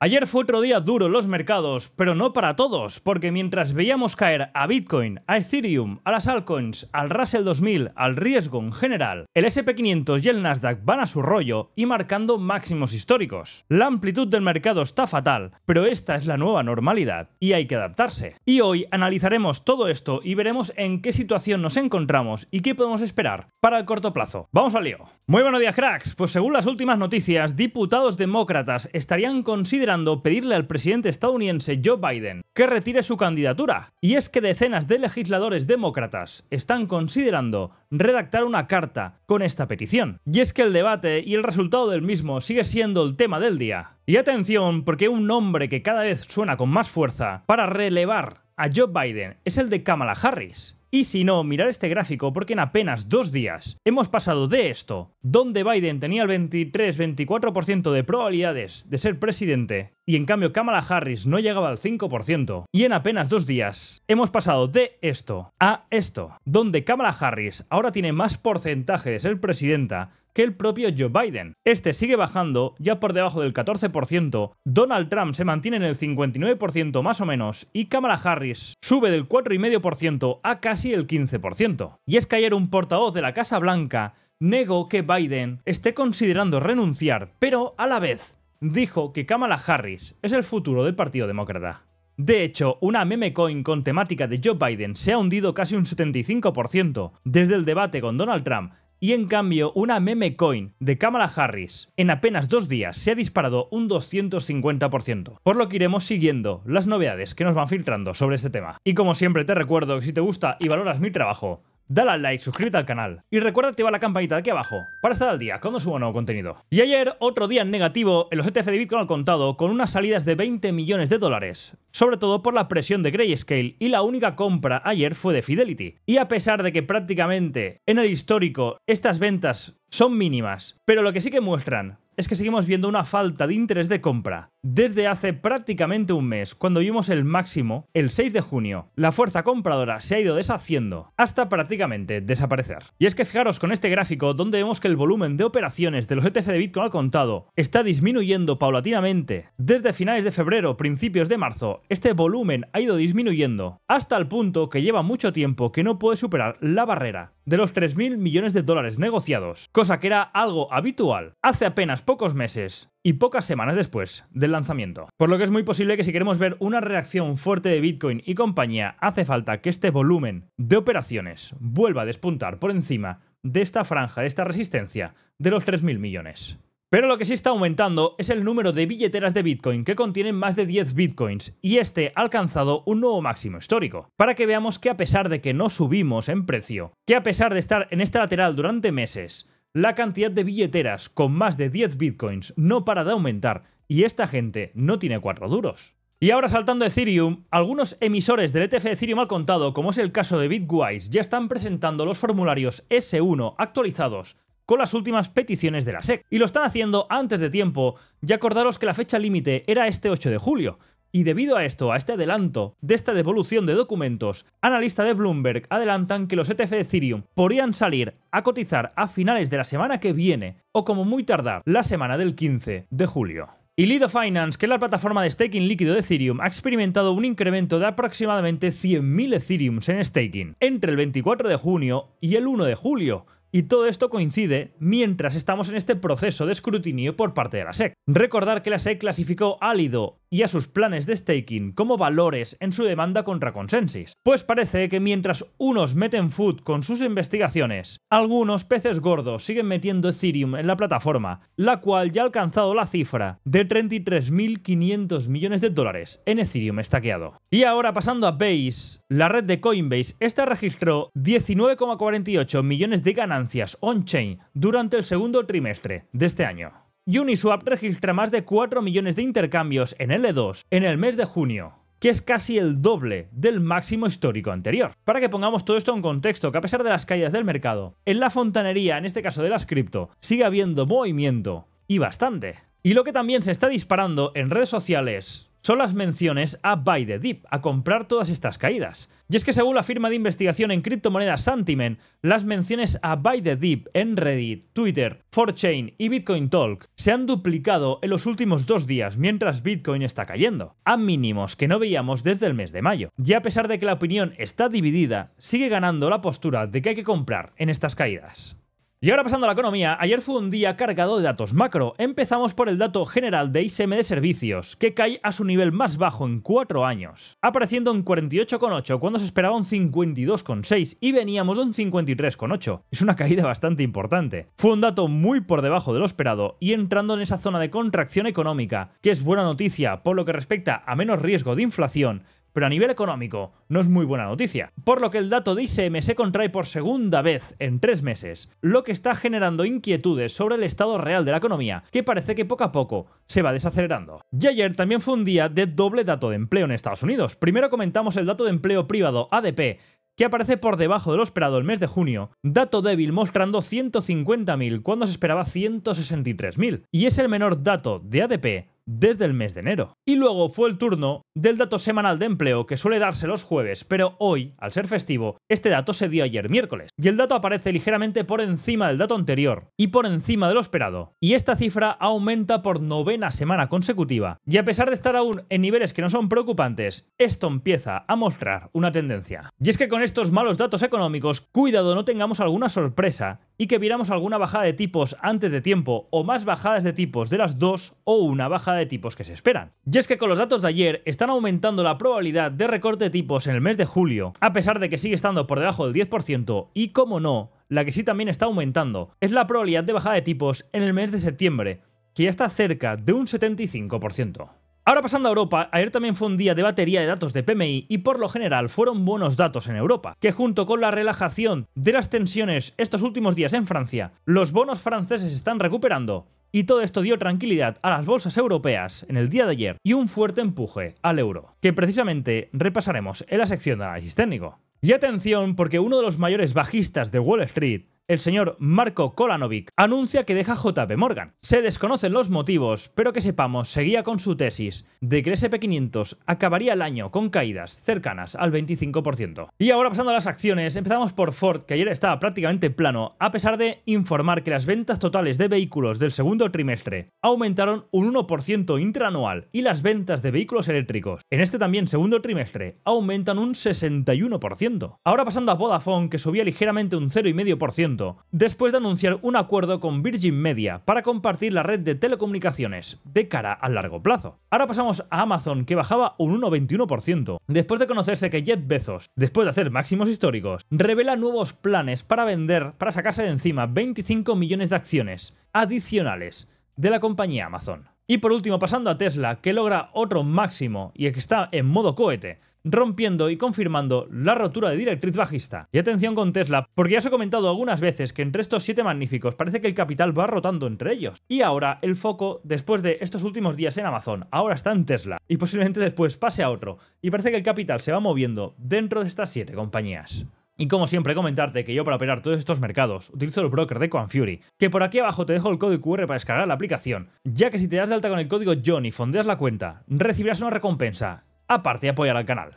Ayer fue otro día duro en los mercados, pero no para todos, porque mientras veíamos caer a Bitcoin, a Ethereum, a las altcoins, al Russell 2000, al riesgo en general, el SP500 y el Nasdaq van a su rollo y marcando máximos históricos. La amplitud del mercado está fatal, pero esta es la nueva normalidad y hay que adaptarse. Y hoy analizaremos todo esto y veremos en qué situación nos encontramos y qué podemos esperar para el corto plazo. ¡Vamos al lío! Muy buenos días, cracks. Pues según las últimas noticias, diputados demócratas estarían considerando pedirle al presidente estadounidense Joe Biden que retire su candidatura. Y es que decenas de legisladores demócratas están considerando redactar una carta con esta petición. Y es que el debate y el resultado del mismo sigue siendo el tema del día. Y atención, porque un nombre que cada vez suena con más fuerza para relevar a Joe Biden es el de Kamala Harris. Y si no, mirar este gráfico porque en apenas 2 días hemos pasado de esto, donde Biden tenía el 23-24% de probabilidades de ser presidente y en cambio Kamala Harris no llegaba al 5%, y en apenas 2 días hemos pasado de esto a esto, donde Kamala Harris ahora tiene más porcentaje de ser presidenta que el propio Joe Biden. Este sigue bajando ya por debajo del 14%, Donald Trump se mantiene en el 59% más o menos y Kamala Harris sube del 4,5% a casi el 15%. Y es que ayer un portavoz de la Casa Blanca negó que Biden esté considerando renunciar, pero a la vez dijo que Kamala Harris es el futuro del Partido Demócrata. De hecho, una meme coin con temática de Joe Biden se ha hundido casi un 75% desde el debate con Donald Trump. Y en cambio, una meme coin de Kamala Harris en apenas 2 días se ha disparado un 250%. Por lo que iremos siguiendo las novedades que nos van filtrando sobre este tema. Y como siempre te recuerdo que si te gusta y valoras mi trabajo, dale al like, suscríbete al canal y recuerda activar la campanita de aquí abajo para estar al día cuando suba nuevo contenido. Y ayer, otro día en negativo en los ETF de Bitcoin al contado con unas salidas de 20 millones de dólares, sobre todo por la presión de Grayscale, y la única compra ayer fue de Fidelity. Y a pesar de que prácticamente en el histórico estas ventas son mínimas, pero lo que sí que muestran es que seguimos viendo una falta de interés de compra. Desde hace prácticamente un mes, cuando vimos el máximo, el 6 de junio, la fuerza compradora se ha ido deshaciendo hasta prácticamente desaparecer. Y es que fijaros con este gráfico donde vemos que el volumen de operaciones de los ETF de Bitcoin al contado está disminuyendo paulatinamente. Desde finales de febrero, principios de marzo, este volumen ha ido disminuyendo hasta el punto que lleva mucho tiempo que no puede superar la barrera de los 3.000 millones de dólares negociados, cosa que era algo habitual hace apenas pocos meses y pocas semanas después del lanzamiento. Por lo que es muy posible que si queremos ver una reacción fuerte de Bitcoin y compañía, hace falta que este volumen de operaciones vuelva a despuntar por encima de esta franja, de esta resistencia de los 3.000 millones. Pero lo que sí está aumentando es el número de billeteras de Bitcoin que contienen más de 10 Bitcoins, y este ha alcanzado un nuevo máximo histórico. Para que veamos que a pesar de que no subimos en precio, que a pesar de estar en este lateral durante meses, la cantidad de billeteras con más de 10 Bitcoins no para de aumentar y esta gente no tiene 4 duros. Y ahora saltando a Ethereum, algunos emisores del ETF de Ethereum al contado, como es el caso de Bitwise, ya están presentando los formularios S1 actualizados con las últimas peticiones de la SEC. Y lo están haciendo antes de tiempo, y acordaros que la fecha límite era este 8 de julio. Y debido a esto, a este adelanto de esta devolución de documentos, analistas de Bloomberg adelantan que los ETF de Ethereum podrían salir a cotizar a finales de la semana que viene, o como muy tardar, la semana del 15 de julio. Y Lido Finance, que es la plataforma de staking líquido de Ethereum, ha experimentado un incremento de aproximadamente 100.000 Ethereums en staking entre el 24 de junio y el 1 de julio. Y todo esto coincide mientras estamos en este proceso de escrutinio por parte de la SEC. Recordar que la SEC clasificó a Lido y a sus planes de staking como valores en su demanda contra Consensus. Pues parece que mientras unos meten foot con sus investigaciones, algunos peces gordos siguen metiendo Ethereum en la plataforma, la cual ya ha alcanzado la cifra de 33.500 millones de dólares en Ethereum estaqueado. Y ahora pasando a Base, la red de Coinbase, esta registró 19,48 millones de ganancias on-chain durante el segundo trimestre de este año. Uniswap registra más de 4 millones de intercambios en L2 en el mes de junio, que es casi el doble del máximo histórico anterior. Para que pongamos todo esto en contexto, que a pesar de las caídas del mercado, en la fontanería, en este caso de las cripto, sigue habiendo movimiento y bastante. Y lo que también se está disparando en redes sociales son las menciones a buy the dip, a comprar todas estas caídas. Y es que según la firma de investigación en criptomonedas Santiment, las menciones a buy the dip en Reddit, Twitter, 4chain y Bitcoin Talk se han duplicado en los últimos 2 días mientras Bitcoin está cayendo, a mínimos que no veíamos desde el mes de mayo. Y a pesar de que la opinión está dividida, sigue ganando la postura de que hay que comprar en estas caídas. Y ahora pasando a la economía, ayer fue un día cargado de datos macro. Empezamos por el dato general de ISM de servicios, que cae a su nivel más bajo en 4 años, apareciendo en 48,8 cuando se esperaba un 52,6 y veníamos de un 53,8. Es una caída bastante importante. Fue un dato muy por debajo de lo esperado y entrando en esa zona de contracción económica, que es buena noticia por lo que respecta a menos riesgo de inflación, pero a nivel económico no es muy buena noticia, por lo que el dato de ISM se contrae por segunda vez en 3 meses, lo que está generando inquietudes sobre el estado real de la economía, que parece que poco a poco se va desacelerando. Y ayer también fue un día de doble dato de empleo en Estados Unidos. Primero comentamos el dato de empleo privado ADP, que aparece por debajo de lo esperado el mes de junio, dato débil mostrando 150.000 cuando se esperaba 163.000, y es el menor dato de ADP desde el mes de enero. Y luego fue el turno del dato semanal de empleo, que suele darse los jueves, pero hoy, al ser festivo, este dato se dio ayer miércoles, y el dato aparece ligeramente por encima del dato anterior y por encima de lo esperado, y esta cifra aumenta por 9ª semana consecutiva, y a pesar de estar aún en niveles que no son preocupantes, esto empieza a mostrar una tendencia. Y es que con estos malos datos económicos, cuidado no tengamos alguna sorpresa y que viéramos alguna bajada de tipos antes de tiempo o más bajadas de tipos de las 2 o una bajada de tipos que se esperan. Y es que con los datos de ayer están aumentando la probabilidad de recorte de tipos en el mes de julio, a pesar de que sigue estando por debajo del 10%, y como no, la que sí también está aumentando es la probabilidad de bajada de tipos en el mes de septiembre, que ya está cerca de un 75%. Ahora pasando a Europa, ayer también fue un día de batería de datos de PMI y por lo general fueron buenos datos en Europa, que junto con la relajación de las tensiones estos últimos días en Francia, los bonos franceses están recuperando y todo esto dio tranquilidad a las bolsas europeas en el día de ayer y un fuerte empuje al euro, que precisamente repasaremos en la sección de análisis técnico. Y atención porque uno de los mayores bajistas de Wall Street, el señor Marko Kolanovic, anuncia que deja JP Morgan. Se desconocen los motivos, pero que sepamos, seguía con su tesis de que el SP500 acabaría el año con caídas cercanas al 25%. Y ahora pasando a las acciones, empezamos por Ford, que ayer estaba prácticamente plano, a pesar de informar que las ventas totales de vehículos del segundo trimestre aumentaron un 1% interanual y las ventas de vehículos eléctricos en este también segundo trimestre aumentan un 61%. Ahora pasando a Vodafone, que subía ligeramente un 0,5%, después de anunciar un acuerdo con Virgin Media para compartir la red de telecomunicaciones de cara a largo plazo. Ahora pasamos a Amazon, que bajaba un 1,21%, después de conocerse que Jeff Bezos, después de hacer máximos históricos, revela nuevos planes para vender, para sacarse de encima 25 millones de acciones adicionales de la compañía Amazon. Y por último, pasando a Tesla, que logra otro máximo y que está en modo cohete, rompiendo y confirmando la rotura de directriz bajista. Y atención con Tesla, porque ya os he comentado algunas veces que entre estos 7 magníficos parece que el capital va rotando entre ellos. Y ahora el foco, después de estos últimos días en Amazon, ahora está en Tesla. Y posiblemente después pase a otro. Y parece que el capital se va moviendo dentro de estas 7 compañías. Y como siempre comentarte que yo para operar todos estos mercados utilizo el broker de Quanfury, que por aquí abajo te dejo el código QR para descargar la aplicación, ya que si te das de alta con el código JOHN y fondeas la cuenta, recibirás una recompensa, aparte de apoyar al canal.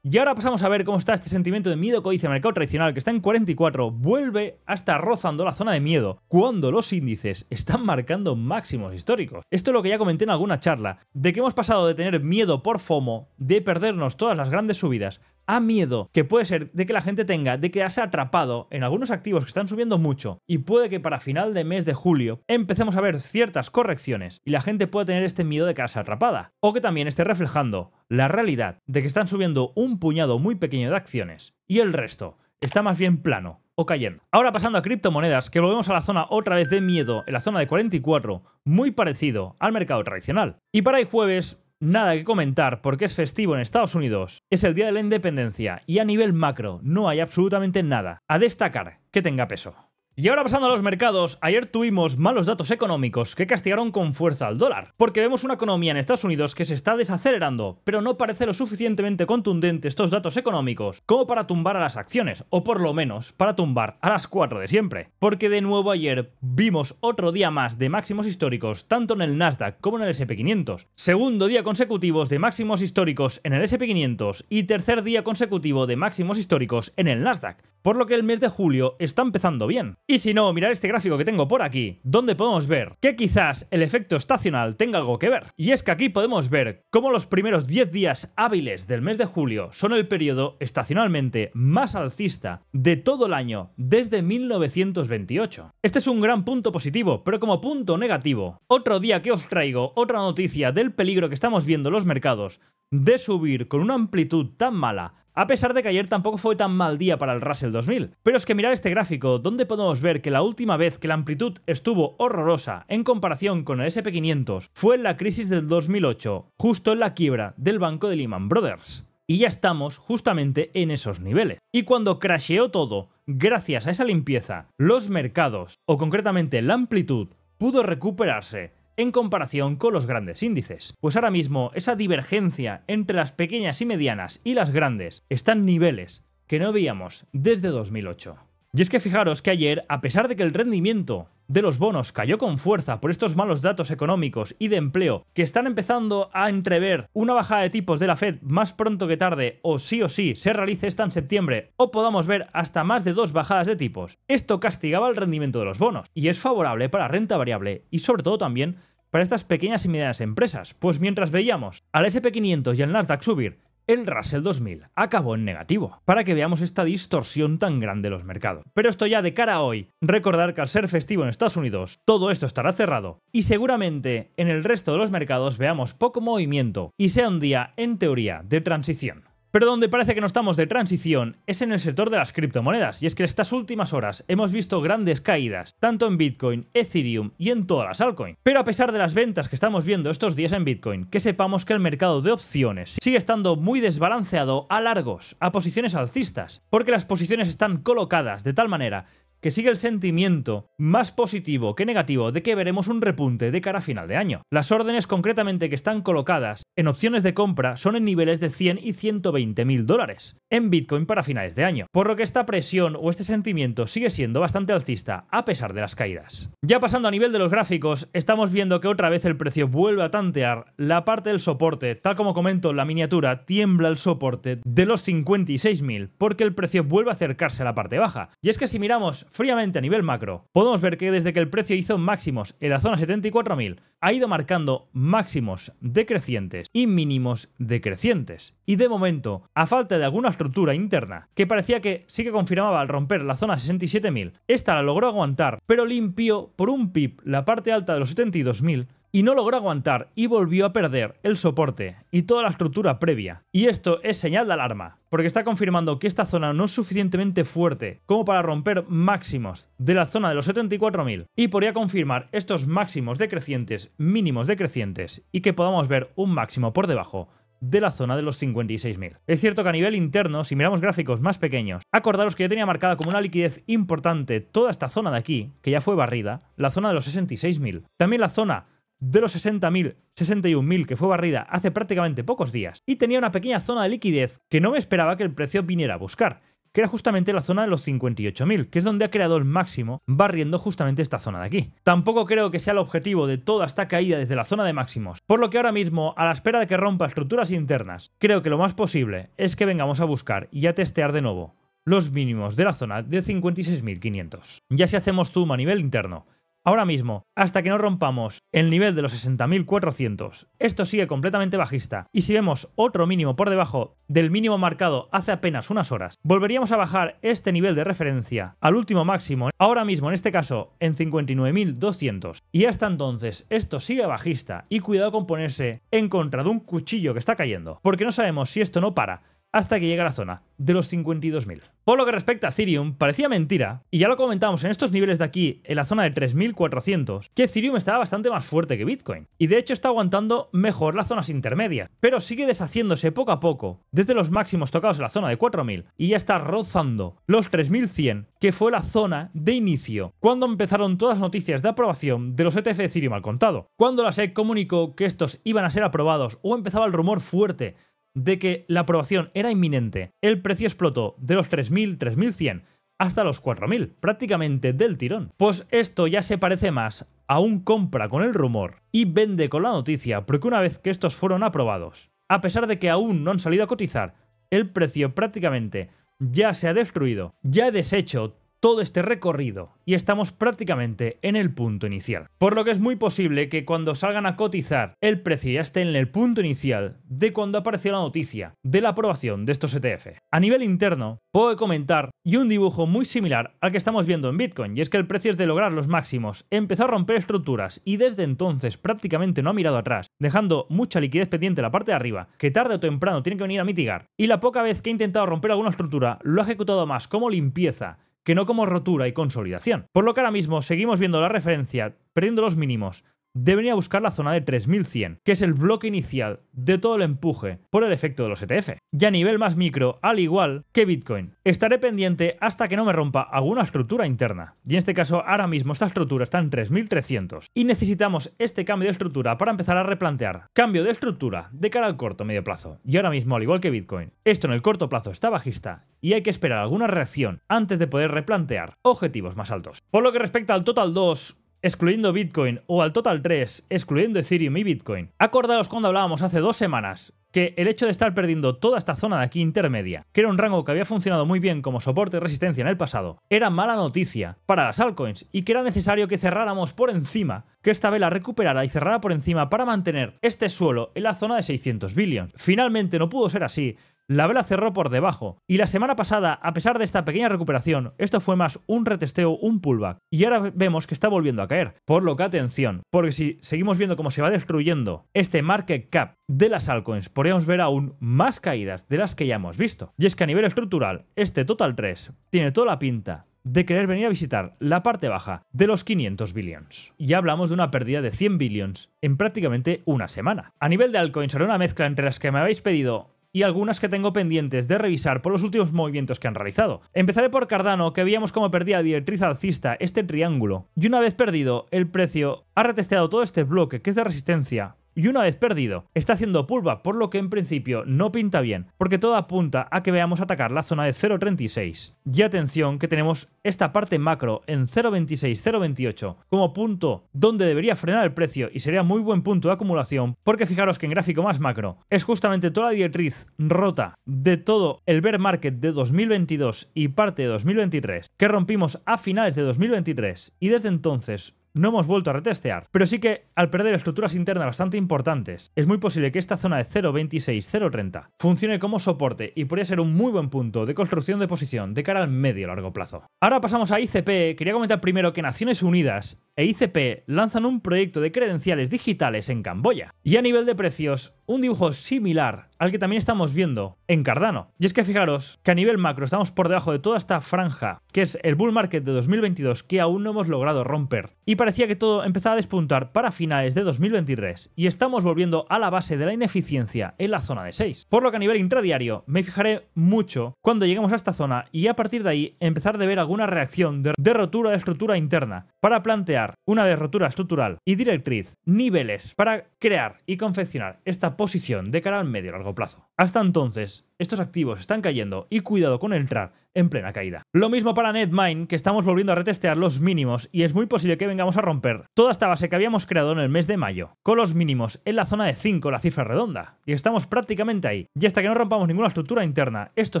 Y ahora pasamos a ver cómo está este sentimiento de miedo codicia mercado tradicional, que está en 44, vuelve a estar rozando la zona de miedo cuando los índices están marcando máximos históricos. Esto es lo que ya comenté en alguna charla, de que hemos pasado de tener miedo por FOMO, de perdernos todas las grandes subidas, a miedo que puede ser de que la gente tenga de quedarse atrapado en algunos activos que están subiendo mucho y puede que para final de mes de julio empecemos a ver ciertas correcciones y la gente puede tener este miedo de quedarse atrapada, o que también esté reflejando la realidad de que están subiendo un puñado muy pequeño de acciones y el resto está más bien plano o cayendo. Ahora pasando a criptomonedas, que volvemos a la zona otra vez de miedo, en la zona de 44, muy parecido al mercado tradicional. Y para el jueves, nada que comentar porque es festivo en Estados Unidos, es el día de la independencia y a nivel macro no hay absolutamente nada a destacar que tenga peso. Y ahora pasando a los mercados, ayer tuvimos malos datos económicos que castigaron con fuerza al dólar, porque vemos una economía en Estados Unidos que se está desacelerando, pero no parece lo suficientemente contundente estos datos económicos como para tumbar a las acciones, o por lo menos para tumbar a las 4 de siempre. Porque de nuevo ayer vimos otro día más de máximos históricos, tanto en el Nasdaq como en el S&P 500. Segundo día consecutivos de máximos históricos en el S&P 500 y tercer día consecutivo de máximos históricos en el Nasdaq, por lo que el mes de julio está empezando bien. Y si no, mirad este gráfico que tengo por aquí, donde podemos ver que quizás el efecto estacional tenga algo que ver. Y es que aquí podemos ver cómo los primeros 10 días hábiles del mes de julio son el periodo estacionalmente más alcista de todo el año desde 1928. Este es un gran punto positivo, pero como punto negativo, otro día que os traigo otra noticia del peligro que estamos viendo en los mercados de subir con una amplitud tan mala, a pesar de que ayer tampoco fue tan mal día para el Russell 2000. Pero es que mirad este gráfico, donde podemos ver que la última vez que la amplitud estuvo horrorosa en comparación con el S&P 500 fue en la crisis del 2008, justo en la quiebra del banco de Lehman Brothers. Y ya estamos justamente en esos niveles. Y cuando crasheó todo, gracias a esa limpieza, los mercados, o concretamente la amplitud, pudo recuperarse en comparación con los grandes índices. Pues ahora mismo esa divergencia entre las pequeñas y medianas y las grandes está en niveles que no veíamos desde 2008. Y es que fijaros que ayer, a pesar de que el rendimiento de los bonos cayó con fuerza por estos malos datos económicos y de empleo que están empezando a entrever una bajada de tipos de la Fed más pronto que tarde, o sí se realice esta en septiembre, o podamos ver hasta más de 2 bajadas de tipos, esto castigaba el rendimiento de los bonos y es favorable para renta variable y sobre todo también para estas pequeñas y medianas empresas, pues mientras veíamos al S&P 500 y al Nasdaq subir, el Russell 2000 acabó en negativo, para que veamos esta distorsión tan grande de los mercados. Pero esto ya de cara a hoy, recordar que al ser festivo en Estados Unidos, todo esto estará cerrado y seguramente en el resto de los mercados veamos poco movimiento y sea un día, en teoría, de transición. Pero donde parece que no estamos de transición es en el sector de las criptomonedas, y es que en estas últimas horas hemos visto grandes caídas, tanto en Bitcoin, Ethereum y en todas las altcoins. Pero a pesar de las ventas que estamos viendo estos días en Bitcoin, que sepamos que el mercado de opciones sigue estando muy desbalanceado a largos, a posiciones alcistas, porque las posiciones están colocadas de tal manera que sigue el sentimiento más positivo que negativo de que veremos un repunte de cara a final de año. Las órdenes concretamente que están colocadas en opciones de compra son en niveles de 100 y 120 mil dólares en Bitcoin para finales de año, por lo que esta presión o este sentimiento sigue siendo bastante alcista a pesar de las caídas. Ya pasando a nivel de los gráficos, estamos viendo que otra vez el precio vuelve a tantear la parte del soporte, tal como comento en la miniatura, tiembla el soporte de los 56.000 porque el precio vuelve a acercarse a la parte baja. Y es que si miramos fríamente a nivel macro, podemos ver que desde que el precio hizo máximos en la zona 74.000, ha ido marcando máximos decrecientes y mínimos decrecientes. Y de momento, a falta de alguna estructura interna, que parecía que sí que confirmaba al romper la zona 67.000, esta la logró aguantar, pero limpió por un pip la parte alta de los 72.000, y no logró aguantar y volvió a perder el soporte y toda la estructura previa. Y esto es señal de alarma, porque está confirmando que esta zona no es suficientemente fuerte como para romper máximos de la zona de los 74.000 y podría confirmar estos máximos decrecientes, mínimos decrecientes, y que podamos ver un máximo por debajo de la zona de los 56.000. Es cierto que a nivel interno, si miramos gráficos más pequeños, acordaros que yo tenía marcada como una liquidez importante toda esta zona de aquí, que ya fue barrida, la zona de los 66.000. También la zona de los 60.000, 61.000 que fue barrida hace prácticamente pocos días, y tenía una pequeña zona de liquidez que no me esperaba que el precio viniera a buscar, que era justamente la zona de los 58.000, que es donde ha creado el máximo barriendo justamente esta zona de aquí. Tampoco creo que sea el objetivo de toda esta caída desde la zona de máximos, por lo que ahora mismo, a la espera de que rompa estructuras internas, creo que lo más posible es que vengamos a buscar y a testear de nuevo los mínimos de la zona de 56.500. Ya si hacemos zoom a nivel interno, ahora mismo, hasta que no rompamos el nivel de los 60.400, esto sigue completamente bajista, y si vemos otro mínimo por debajo del mínimo marcado hace apenas unas horas, volveríamos a bajar este nivel de referencia al último máximo, ahora mismo en este caso en 59.200, y hasta entonces esto sigue bajista y cuidado con ponerse en contra de un cuchillo que está cayendo, porque no sabemos si esto no para hasta que llega a la zona de los 52.000. Por lo que respecta a Ethereum, parecía mentira, y ya lo comentamos en estos niveles de aquí, en la zona de 3.400, que Ethereum estaba bastante más fuerte que Bitcoin, y de hecho está aguantando mejor las zonas intermedias, pero sigue deshaciéndose poco a poco, desde los máximos tocados en la zona de 4.000, y ya está rozando los 3.100, que fue la zona de inicio, cuando empezaron todas las noticias de aprobación de los ETF de Ethereum al contado. Cuando la SEC comunicó que estos iban a ser aprobados, o empezaba el rumor fuerte de que la aprobación era inminente, el precio explotó de los 3.000, 3.100 hasta los 4.000, prácticamente del tirón. Pues esto ya se parece más a un compra con el rumor y vende con la noticia, porque una vez que estos fueron aprobados, a pesar de que aún no han salido a cotizar, el precio prácticamente ya se ha destruido, ya ha deshecho todo este recorrido y estamos prácticamente en el punto inicial. Por lo que es muy posible que cuando salgan a cotizar el precio ya esté en el punto inicial de cuando apareció la noticia de la aprobación de estos ETF. A nivel interno, puedo comentar y un dibujo muy similar al que estamos viendo en Bitcoin, y es que el precio de lograr los máximos empezó a romper estructuras y desde entonces prácticamente no ha mirado atrás, dejando mucha liquidez pendiente en la parte de arriba, que tarde o temprano tiene que venir a mitigar, y la poca vez que ha intentado romper alguna estructura lo ha ejecutado más como limpieza que no como rotura y consolidación. Por lo que ahora mismo seguimos viendo la referencia, perdiendo los mínimos, de venir a buscar la zona de 3100, que es el bloque inicial de todo el empuje por el efecto de los ETF. Y a nivel más micro, al igual que Bitcoin, estaré pendiente hasta que no me rompa alguna estructura interna. Y en este caso, ahora mismo esta estructura está en 3300. Y necesitamos este cambio de estructura para empezar a replantear cambio de estructura de cara al corto medio plazo. Y ahora mismo, al igual que Bitcoin, esto en el corto plazo está bajista y hay que esperar alguna reacción antes de poder replantear objetivos más altos. Por lo que respecta al Total 2, excluyendo Bitcoin, o al Total 3, excluyendo Ethereum y Bitcoin, acordaos cuando hablábamos hace 2 semanas que el hecho de estar perdiendo toda esta zona de aquí intermedia, que era un rango que había funcionado muy bien como soporte y resistencia en el pasado, era mala noticia para las altcoins y que era necesario que cerráramos por encima, que esta vela recuperara y cerrara por encima para mantener este suelo en la zona de 600 billions. Finalmente no pudo ser así. La vela cerró por debajo y la semana pasada, a pesar de esta pequeña recuperación, esto fue más un retesteo, un pullback, y ahora vemos que está volviendo a caer. Por lo que atención, porque si seguimos viendo cómo se va destruyendo este market cap de las altcoins, podríamos ver aún más caídas de las que ya hemos visto. Y es que a nivel estructural, este Total 3 tiene toda la pinta de querer venir a visitar la parte baja de los 500 billions. Ya hablamos de una pérdida de 100 billions en prácticamente una semana. A nivel de altcoins, haré una mezcla entre las que me habéis pedido y algunas que tengo pendientes de revisar por los últimos movimientos que han realizado. Empezaré por Cardano, que veíamos cómo perdía directriz alcista este triángulo, y una vez perdido, el precio ha retesteado todo este bloque que es de resistencia, y una vez perdido, está haciendo pullback, por lo que en principio no pinta bien, porque todo apunta a que veamos atacar la zona de 0.36. Y atención que tenemos esta parte macro en 0.26, 0.28 como punto donde debería frenar el precio y sería muy buen punto de acumulación, porque fijaros que en gráfico más macro es justamente toda la directriz rota de todo el bear market de 2022 y parte de 2023 que rompimos a finales de 2023 y desde entonces no hemos vuelto a retestear, pero sí que al perder estructuras internas bastante importantes, es muy posible que esta zona de 0.26, 0.30 funcione como soporte y podría ser un muy buen punto de construcción de posición de cara al medio largo plazo. Ahora pasamos a ICP. Quería comentar primero que Naciones Unidas e ICP lanzan un proyecto de credenciales digitales en Camboya. Y a nivel de precios, un dibujo similar al que también estamos viendo en Cardano. Y es que fijaros que a nivel macro estamos por debajo de toda esta franja, que es el bull market de 2022, que aún no hemos logrado romper. Y parecía que todo empezaba a despuntar para finales de 2023. Y estamos volviendo a la base de la ineficiencia en la zona de 6. Por lo que a nivel intradiario me fijaré mucho cuando lleguemos a esta zona y a partir de ahí empezar a ver alguna reacción de rotura de estructura interna para plantear, una vez rotura estructural y directriz, niveles para crear y confeccionar esta posición de cara al medio largo plazo. Hasta entonces, estos activos están cayendo y cuidado con entrar en plena caída. Lo mismo para Netmind, que estamos volviendo a retestear los mínimos y es muy posible que vengamos a romper toda esta base que habíamos creado en el mes de mayo, con los mínimos en la zona de 5, la cifra redonda. Y estamos prácticamente ahí. Y hasta que no rompamos ninguna estructura interna, esto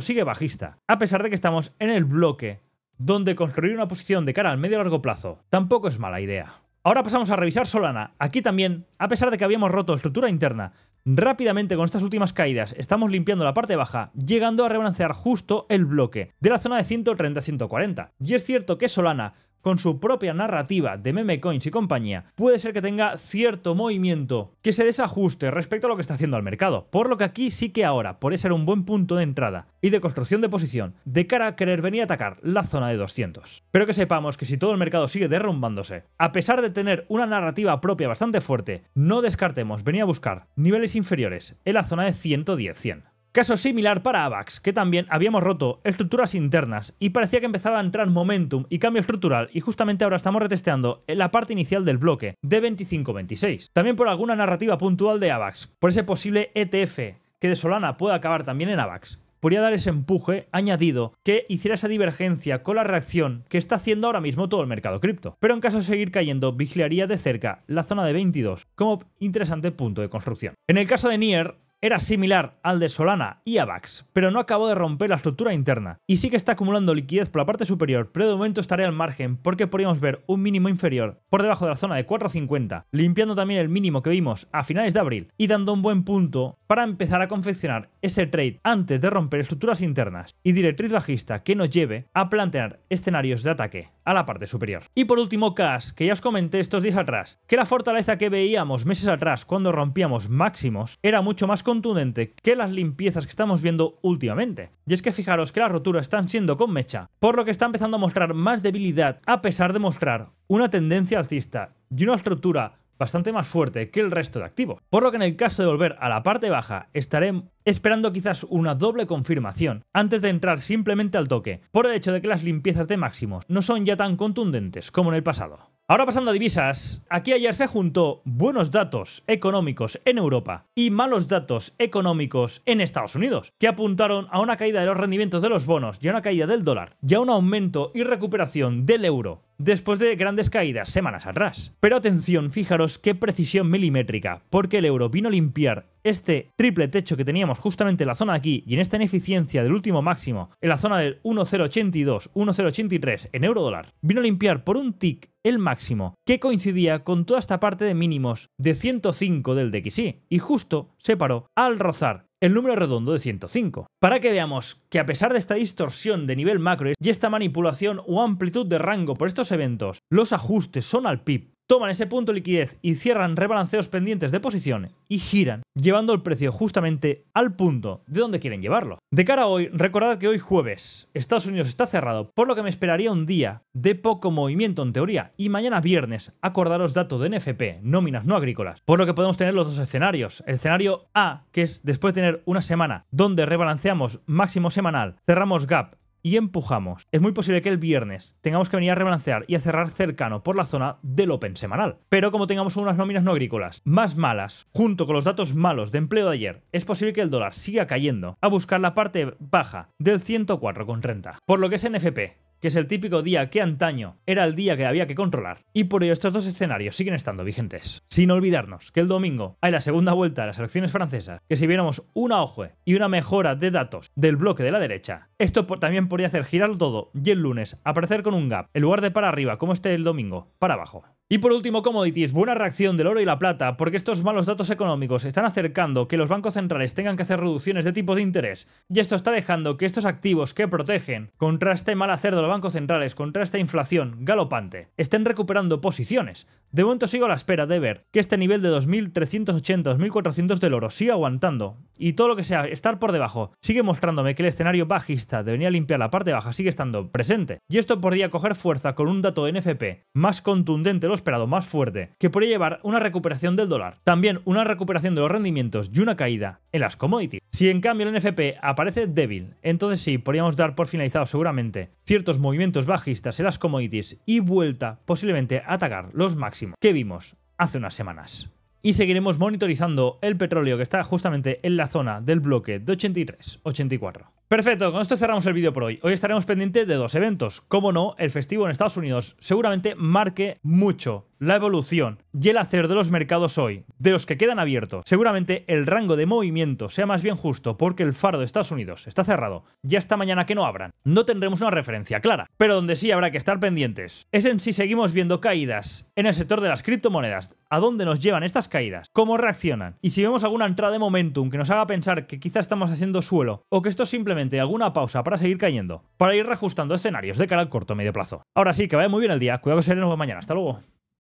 sigue bajista, a pesar de que estamos en el bloque donde construir una posición de cara al medio largo plazo tampoco es mala idea. Ahora pasamos a revisar Solana. Aquí también, a pesar de que habíamos roto estructura interna, rápidamente con estas últimas caídas estamos limpiando la parte baja, llegando a rebalancear justo el bloque de la zona de 130-140. Y es cierto que Solana con su propia narrativa de meme coins y compañía, puede ser que tenga cierto movimiento que se desajuste respecto a lo que está haciendo al mercado. Por lo que aquí sí que ahora podría ser un buen punto de entrada y de construcción de posición de cara a querer venir a atacar la zona de 200. Pero que sepamos que si todo el mercado sigue derrumbándose, a pesar de tener una narrativa propia bastante fuerte, no descartemos venir a buscar niveles inferiores en la zona de 110-100. Caso similar para AVAX, que también habíamos roto estructuras internas y parecía que empezaba a entrar momentum y cambio estructural, y justamente ahora estamos retesteando en la parte inicial del bloque de 25-26. También por alguna narrativa puntual de AVAX, por ese posible ETF que de Solana puede acabar también en AVAX. Podría dar ese empuje añadido que hiciera esa divergencia con la reacción que está haciendo ahora mismo todo el mercado cripto. Pero en caso de seguir cayendo, vigilaría de cerca la zona de 22 como interesante punto de construcción. En el caso de Nier, era similar al de Solana y AVAX, pero no acabó de romper la estructura interna y sí que está acumulando liquidez por la parte superior, pero de momento estaré al margen porque podríamos ver un mínimo inferior por debajo de la zona de 4.50, limpiando también el mínimo que vimos a finales de abril y dando un buen punto para empezar a confeccionar ese trade antes de romper estructuras internas y directriz bajista que nos lleve a plantear escenarios de ataque a la parte superior. Y por último, Cash, que ya os comenté estos días atrás, que la fortaleza que veíamos meses atrás cuando rompíamos máximos era mucho más contundente que las limpiezas que estamos viendo últimamente. Y es que fijaros que las roturas están siendo con mecha, por lo que está empezando a mostrar más debilidad a pesar de mostrar una tendencia alcista y una estructura bastante más fuerte que el resto de activos. Por lo que en el caso de volver a la parte baja estaré esperando quizás una doble confirmación antes de entrar simplemente al toque, por el hecho de que las limpiezas de máximos no son ya tan contundentes como en el pasado. Ahora pasando a divisas, aquí ayer se juntó buenos datos económicos en Europa y malos datos económicos en Estados Unidos, que apuntaron a una caída de los rendimientos de los bonos y a una caída del dólar, y a un aumento y recuperación del euro después de grandes caídas semanas atrás. Pero atención, fijaros qué precisión milimétrica, porque el euro vino a limpiar este triple techo que teníamos justamente en la zona de aquí y en esta ineficiencia del último máximo, en la zona del 1.082, 1.083 en euro dólar, vino a limpiar por un tick el máximo que coincidía con toda esta parte de mínimos de 105 del DXY y justo se paró al rozar el número redondo de 105. Para que veamos que a pesar de esta distorsión de nivel macro y esta manipulación o amplitud de rango por estos eventos, los ajustes son al PIB. Toman ese punto de liquidez y cierran rebalanceos pendientes de posición y giran, llevando el precio justamente al punto de donde quieren llevarlo. De cara a hoy, recordad que hoy jueves Estados Unidos está cerrado, por lo que me esperaría un día de poco movimiento en teoría, y mañana viernes acordaros datos de NFP, nóminas no agrícolas, por lo que podemos tener los dos escenarios. El escenario A, que es después de tener una semana donde rebalanceamos máximo semanal, cerramos gap y empujamos. Es muy posible que el viernes tengamos que venir a rebalancear y a cerrar cercano por la zona del Open semanal. Pero como tengamos unas nóminas no agrícolas más malas, junto con los datos malos de empleo de ayer, es posible que el dólar siga cayendo a buscar la parte baja del 104,30. Por lo que es NFP, que es el típico día que antaño era el día que había que controlar, y por ello estos dos escenarios siguen estando vigentes. Sin olvidarnos que el domingo hay la segunda vuelta de las elecciones francesas, que si viéramos una hoja y una mejora de datos del bloque de la derecha, esto también podría hacer girarlo todo y el lunes aparecer con un gap, en lugar de para arriba como este el domingo, para abajo. Y por último, commodities, buena reacción del oro y la plata, porque estos malos datos económicos están acercando que los bancos centrales tengan que hacer reducciones de tipos de interés, y esto está dejando que estos activos que protegen contra este mal hacer de los bancos centrales, contra esta inflación galopante, estén recuperando posiciones. De momento sigo a la espera de ver que este nivel de 2.380, 2.400 del oro siga aguantando, y todo lo que sea estar por debajo sigue mostrándome que el escenario bajista de venir a limpiar la parte baja sigue estando presente, y esto podría coger fuerza con un dato NFP más contundente, lo esperado, más fuerte, que podría llevar una recuperación del dólar, también una recuperación de los rendimientos y una caída en las commodities. Si en cambio el NFP aparece débil, entonces sí, podríamos dar por finalizado seguramente ciertos movimientos bajistas en las commodities y vuelta posiblemente a atacar los máximos que vimos hace unas semanas. Y seguiremos monitorizando el petróleo que está justamente en la zona del bloque de 83-84. Perfecto, con esto cerramos el vídeo por hoy. Hoy estaremos pendientes de dos eventos. Como no, el festivo en Estados Unidos seguramente marque mucho la evolución y el hacer de los mercados hoy, de los que quedan abiertos. Seguramente el rango de movimiento sea más bien justo porque el faro de Estados Unidos está cerrado y hasta mañana que no abran. No tendremos una referencia clara, pero donde sí habrá que estar pendientes es en si seguimos viendo caídas en el sector de las criptomonedas, a dónde nos llevan estas caídas, cómo reaccionan y si vemos alguna entrada de momentum que nos haga pensar que quizá estamos haciendo suelo o que esto simplemente simplemente alguna pausa para seguir cayendo, para ir reajustando escenarios de cara al corto o medio plazo. Ahora sí, que vaya muy bien el día, cuidado que seremos mañana, hasta luego.